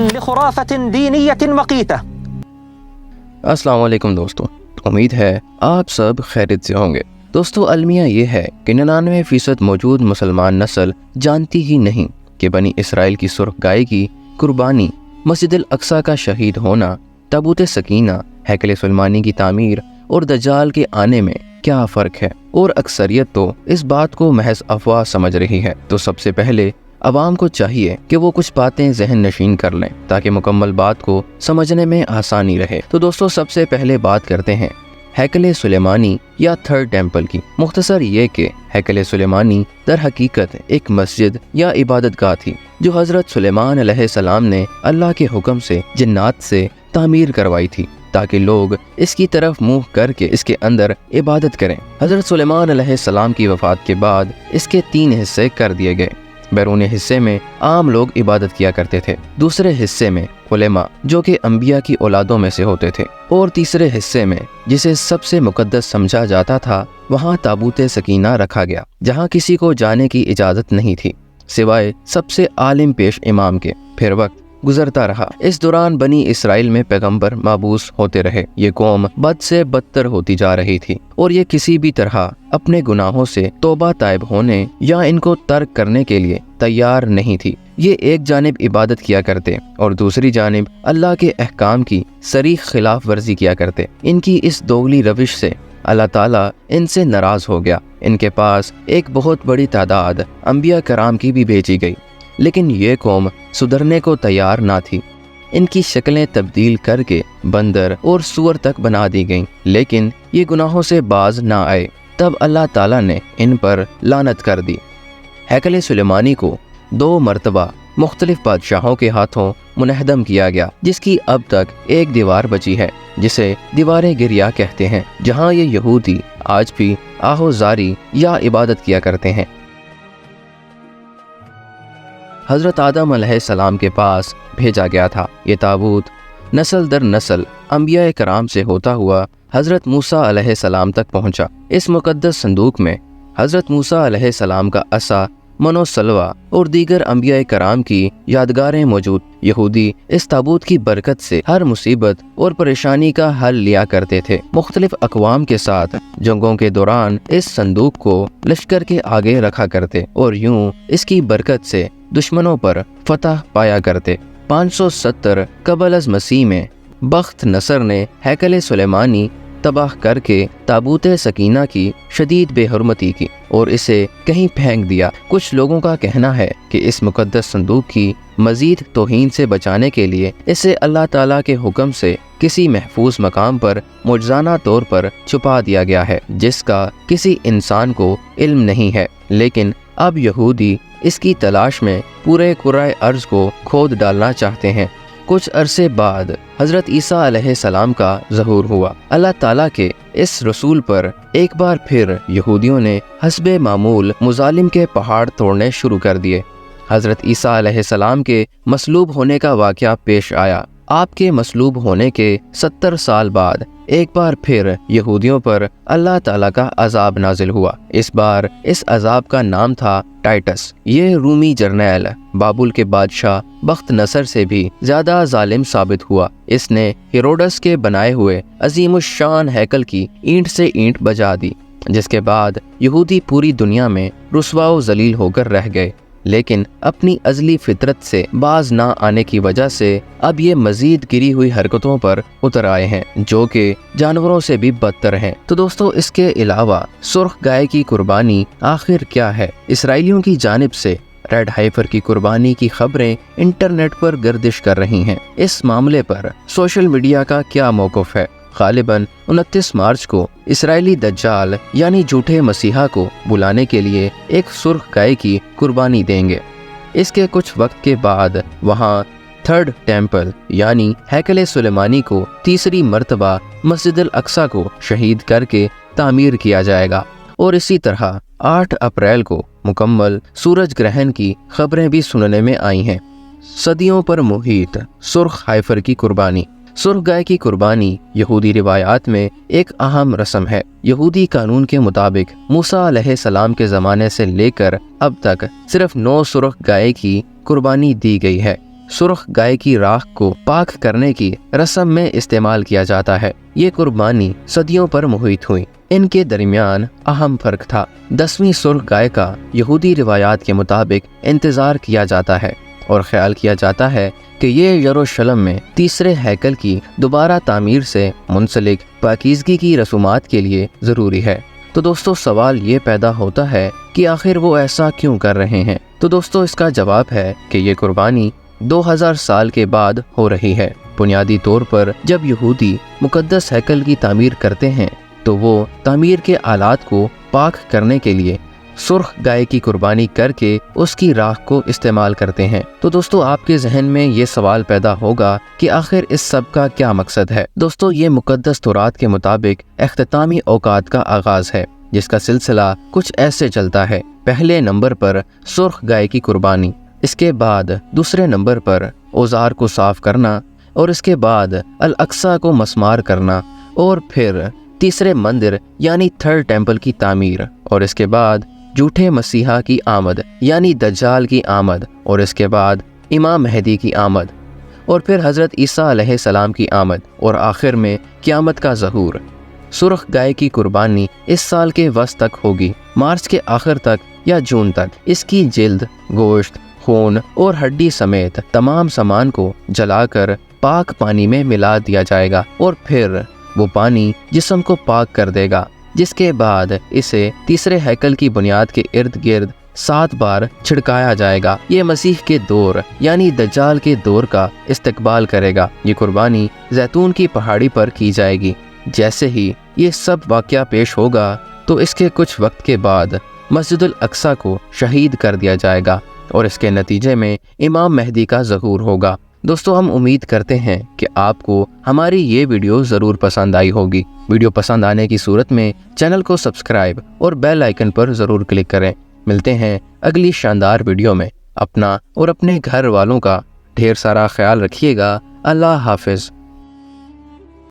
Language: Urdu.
لخرافة دينية مقيتة۔ السلام علیکم دوستو، امید ہے آپ سب خیریت سے ہوں گے۔ دوستو، المیہ یہ ہے کہ 99% موجود مسلمان نسل جانتی ہی نہیں کہ بنی اسرائیل کی سرخ گائے کی قربانی، مسجد الاقصی کا شہید ہونا، تابوت سکینہ، ہیکل سلیمانی کی تعمیر اور دجال کے آنے میں کیا فرق ہے، اور اکثریت تو اس بات کو محض افواہ سمجھ رہی ہے۔ تو سب سے پہلے عوام کو چاہیے کہ وہ کچھ باتیں ذہن نشین کر لیں تاکہ مکمل بات کو سمجھنے میں آسانی رہے۔ تو دوستو، سب سے پہلے بات کرتے ہیں ہیکل سلیمانی یا تھرڈ ٹیمپل کی۔ مختصر یہ کہ ہیکل سلیمانی در حقیقت ایک مسجد یا عبادت گاہ تھی جو حضرت سلیمان علیہ السلام نے اللہ کے حکم سے جنات سے تعمیر کروائی تھی تاکہ لوگ اس کی طرف منہ کر کے اس کے اندر عبادت کریں۔ حضرت سلیمان علیہ السلام کی وفات کے بعد اس کے 3 حصے کر دیے گئے۔ بیرونی حصے میں عام لوگ عبادت کیا کرتے تھے، دوسرے حصے میں علماء جو کہ انبیاء کی اولادوں میں سے ہوتے تھے، اور تیسرے حصے میں جسے سب سے مقدس سمجھا جاتا تھا وہاں تابوت سکینہ رکھا گیا، جہاں کسی کو جانے کی اجازت نہیں تھی سوائے سب سے عالم پیش امام کے۔ پھر وقت گزرتا رہا، اس دوران بنی اسرائیل میں پیغمبر مابعوث ہوتے رہے۔ یہ قوم بد سے بدتر ہوتی جا رہی تھی اور یہ کسی بھی طرح اپنے گناہوں سے توبہ طائب ہونے یا ان کو ترک کرنے کے لیے تیار نہیں تھی۔ یہ ایک جانب عبادت کیا کرتے اور دوسری جانب اللہ کے احکام کی صریح خلاف ورزی کیا کرتے۔ ان کی اس دوگلی روش سے اللہ تعالیٰ ان سے ناراض ہو گیا۔ ان کے پاس ایک بہت بڑی تعداد انبیاء کرام کی بھی بھیجی گئی، لیکن یہ قوم سدھرنے کو تیار نہ تھی۔ ان کی شکلیں تبدیل کر کے بندر اور سور تک بنا دی گئیں، لیکن یہ گناہوں سے باز نہ آئے۔ تب اللہ تعالیٰ نے ان پر لعنت کر دی۔ ہیکل سلیمانی کو 2 مرتبہ مختلف بادشاہوں کے ہاتھوں منہدم کیا گیا، جس کی اب تک ایک دیوار بچی ہے جسے دیوار گریا کہتے ہیں، جہاں یہ یہودی آج بھی آہو زاری یا عبادت کیا کرتے ہیں۔ حضرت آدم علیہ السلام کے پاس بھیجا گیا تھا۔ یہ تابوت نسل در نسل انبیاء کرام سے ہوتا ہوا حضرت موسیٰ علیہ السلام تک پہنچا۔ اس مقدس صندوق میں حضرت موسیٰ علیہ السلام کا عصا، من و سلوہ اور دیگر انبیاء کرام کی یادگاریں موجود۔ یہودی اس تابوت کی برکت سے ہر مصیبت اور پریشانی کا حل لیا کرتے تھے۔ مختلف اقوام کے ساتھ جنگوں کے دوران اس صندوق کو لشکر کے آگے رکھا کرتے اور یوں اس کی برکت سے دشمنوں پر فتح پایا کرتے۔ 570 قبل از مسیح میں بخت نصر نے ہیکل سلیمانی تباہ کر کے تابوت سکینہ کی شدید بے حرمتی کی اور اسے کہیں پھینک دیا۔ کچھ لوگوں کا کہنا ہے کہ اس مقدس صندوق کی مزید توہین سے بچانے کے لیے اسے اللہ تعالیٰ کے حکم سے کسی محفوظ مقام پر معجزانہ طور پر چھپا دیا گیا ہے، جس کا کسی انسان کو علم نہیں ہے۔ لیکن اب یہودی اس کی تلاش میں پورے کرۂ ارض کو کھود ڈالنا چاہتے ہیں۔ کچھ عرصے بعد حضرت عیسیٰ علیہ السلام کا ظہور ہوا۔ اللہ تعالیٰ کے اس رسول پر ایک بار پھر یہودیوں نے حسب معمول مظالم کے پہاڑ توڑنے شروع کر دیے۔ حضرت عیسیٰ علیہ السلام کے مصلوب ہونے کا واقعہ پیش آیا۔ آپ کے مصلوب ہونے کے 70 سال بعد ایک بار پھر یہودیوں پر اللہ تعالیٰ کا عذاب نازل ہوا۔ اس بار اس عذاب کا نام تھا ٹائٹس۔ یہ رومی جرنیل بابل کے بادشاہ بخت نصر سے بھی زیادہ ظالم ثابت ہوا۔ اس نے ہیروڈس کے بنائے ہوئے عظیم الشان ہیکل کی اینٹ سے اینٹ بجا دی، جس کے بعد یہودی پوری دنیا میں رسوا و ذلیل ہو کر رہ گئے۔ لیکن اپنی ازلی فطرت سے باز نہ آنے کی وجہ سے اب یہ مزید گری ہوئی حرکتوں پر اتر آئے ہیں، جو کہ جانوروں سے بھی بدتر ہیں۔ تو دوستو، اس کے علاوہ سرخ گائے کی قربانی آخر کیا ہے؟ اسرائیلیوں کی جانب سے ریڈ ہائفر کی قربانی کی خبریں انٹرنیٹ پر گردش کر رہی ہیں۔ اس معاملے پر سوشل میڈیا کا کیا موقف ہے؟ غالباً 29 مارچ کو اسرائیلی دجال یعنی جھوٹے مسیحا کو بلانے کے لیے ایک سرخ گائے کی قربانی دیں گے۔ اس کے کچھ وقت کے بعد وہاں تھرڈ ٹیمپل یعنی ہیکل سلیمانی کو تیسری مرتبہ مسجد الاقصی کو شہید کر کے تعمیر کیا جائے گا، اور اسی طرح 8 اپریل کو مکمل سورج گرہن کی خبریں بھی سننے میں آئی ہیں۔ صدیوں پر محیط سرخ ہائفر کی قربانی۔ سرخ گائے کی قربانی یہودی روایات میں ایک اہم رسم ہے۔ یہودی قانون کے مطابق موسیٰ علیہ السلام کے زمانے سے لے کر اب تک صرف 9 سرخ گائے کی قربانی دی گئی ہے۔ سرخ گائے کی راکھ کو پاک کرنے کی رسم میں استعمال کیا جاتا ہے۔ یہ قربانی صدیوں پر محیط ہوئی۔ ان کے درمیان اہم فرق تھا۔ 10ویں سرخ گائے کا یہودی روایات کے مطابق انتظار کیا جاتا ہے اور خیال کیا جاتا ہے کہ یہ یروشلم میں تیسرے ہیکل کی دوبارہ تعمیر سے منسلک پاکیزگی کی رسومات کے لیے ضروری ہے۔ تو دوستو سوال یہ پیدا ہوتا ہے کہ آخر وہ ایسا کیوں کر رہے ہیں؟ تو دوستو اس کا جواب ہے کہ یہ قربانی 2000 سال کے بعد ہو رہی ہے۔ بنیادی طور پر جب یہودی مقدس ہیکل کی تعمیر کرتے ہیں تو وہ تعمیر کے آلات کو پاک کرنے کے لیے سرخ گائے کی قربانی کر کے اس کی راکھ کو استعمال کرتے ہیں۔ تو دوستو آپ کے ذہن میں یہ سوال پیدا ہوگا کہ آخر اس سب کا کیا مقصد ہے؟ دوستو یہ مقدس تورات کے مطابق اختتامی اوقات کا آغاز ہے، جس کا سلسلہ کچھ ایسے چلتا ہے۔ پہلے نمبر پر سرخ گائے کی قربانی، اس کے بعد دوسرے نمبر پر اوزار کو صاف کرنا، اور اس کے بعد الاقصی کو مسمار کرنا، اور پھر تیسرے مندر یعنی تھرڈ ٹیمپل کی تعمیر، اور اس کے بعد جھوٹے مسیحا کی آمد یعنی دجال کی آمد، اور اس کے بعد امام مہدی کی آمد، اور پھر حضرت عیسیٰ علیہ السلام کی آمد، اور آخر میں قیامت کا ظہور۔ سرخ گائے کی قربانی اس سال کے وسط تک ہوگی، مارچ کے آخر تک یا جون تک۔ اس کی جلد، گوشت، خون اور ہڈی سمیت تمام سامان کو جلا کر پاک پانی میں ملا دیا جائے گا، اور پھر وہ پانی جسم کو پاک کر دے گا، جس کے بعد اسے تیسرے ہیکل کی بنیاد کے ارد گرد 7 بار چھڑکایا جائے گا۔ یہ مسیح کے دور یعنی دجال کے دور کا استقبال کرے گا۔ یہ قربانی زیتون کی پہاڑی پر کی جائے گی۔ جیسے ہی یہ سب واقعہ پیش ہوگا تو اس کے کچھ وقت کے بعد مسجد الاقصی کو شہید کر دیا جائے گا، اور اس کے نتیجے میں امام مہدی کا ظہور ہوگا۔ دوستو ہم امید کرتے ہیں کہ آپ کو ہماری یہ ویڈیو ضرور پسند آئی ہوگی۔ ویڈیو پسند آنے کی صورت میں چینل کو سبسکرائب اور بیل آئیکن پر ضرور کلک کریں۔ ملتے ہیں اگلی شاندار ویڈیو میں۔ اپنا اور اپنے گھر والوں کا ڈھیر سارا خیال رکھیے گا۔ اللہ حافظ۔